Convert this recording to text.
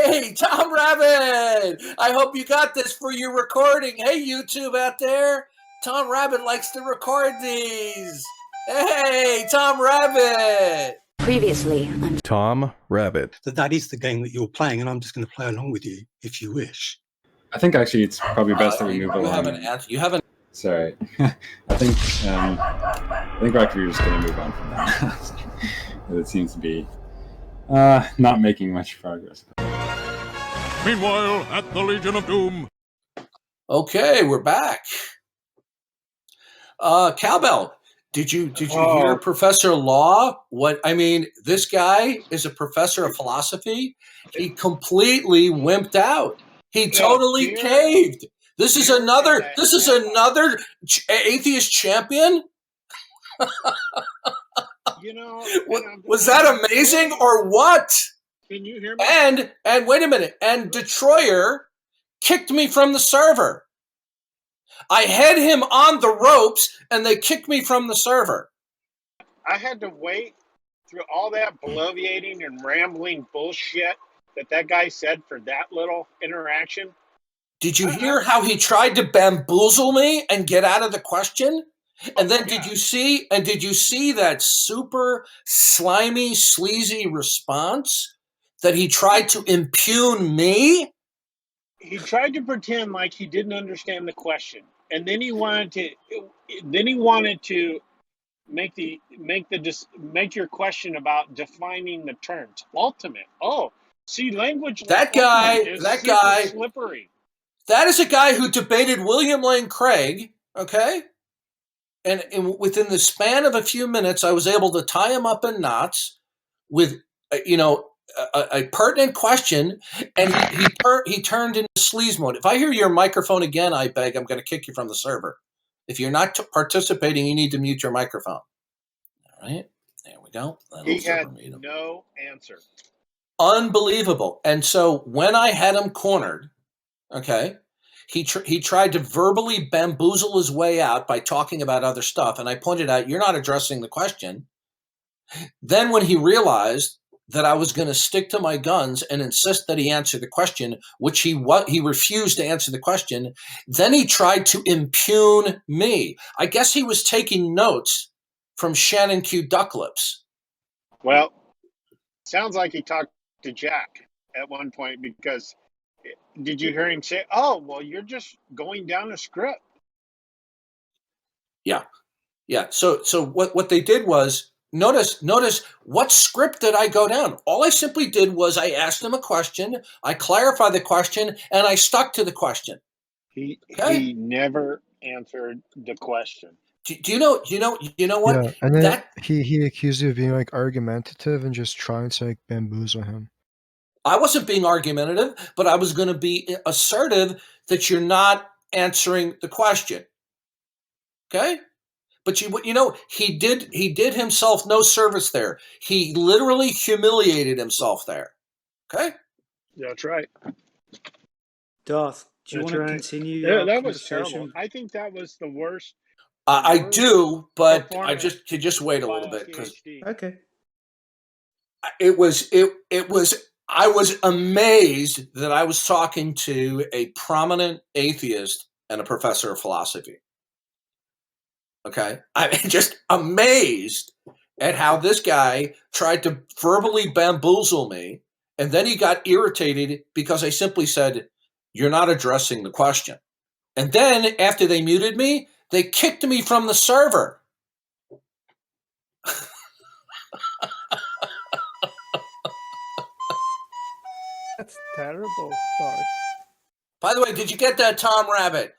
Hey, Tom Rabbit! I hope you got this for your recording. Hey, YouTube out there. Tom Rabbit likes to record these. Hey, Tom Rabbit! Previously on Tom Rabbit. That is the game that you're playing, and I'm just going to play along with you if you wish. I think actually it's probably best that we move along. You haven't. Sorry. I think we're actually just going to move on from that. It seems to be not making much progress. Meanwhile, at the Legion of Doom. Okay, we're back. Cowbell, did you hear Professor Law? This guy is a professor of philosophy. He completely wimped out. He totally caved. This is another atheist champion. Was that amazing or what? Can you hear me? And wait a minute. And Detroyer kicked me from the server. I had him on the ropes, and they kicked me from the server. I had to wait through all that bloviating and rambling bullshit that guy said for that little interaction. Did you hear how he tried to bamboozle me and get out of the question? And then did you see that super slimy, sleazy response that he tried to impugn me? He tried to pretend like he didn't understand the question, and then he wanted to make your question about defining the terms. Ultimate. Oh, see, language. That guy is slippery. That is a guy who debated William Lane Craig. Okay. And within the span of a few minutes, I was able to tie him up in knots with, a pertinent question, and he turned into sleaze mode. If I hear your microphone again, I beg, I'm going to kick you from the server. If you're not participating, you need to mute your microphone. All right, there we go. He had no answer. Unbelievable. And so when I had him cornered, okay, he tried to verbally bamboozle his way out by talking about other stuff. And I pointed out, you're not addressing the question. Then when he realized that I was going to stick to my guns and insist that he answer the question, which he refused to answer the question, then he tried to impugn me. I guess he was taking notes from Shannon Q. Ducklips. Well, sounds like he talked to Jack at one point, because did you hear him say, "Oh, well, you're just going down a script"? Yeah. So what they did was, notice what script did I go down? All I simply did was I asked him a question, I clarified the question, and I stuck to the question. He never answered the question. Do you know what? Yeah, and then he accused you of being like argumentative and just trying to like bamboozle him. I wasn't being argumentative, but I was going to be assertive that you're not answering the question. Okay? But he did himself no service there. He literally humiliated himself there. Okay? That's right. Darth, do you want to continue? Yeah, that was terrible. I think that was the worst. I do, but I just wait a little bit, because okay. I was amazed that I was talking to a prominent atheist and a professor of philosophy. Okay? I'm just amazed at how this guy tried to verbally bamboozle me, and then he got irritated because I simply said, "You're not addressing the question." And then after they muted me, they kicked me from the server. That's terrible, Darth. By the way, did you get that, Tom Rabbit?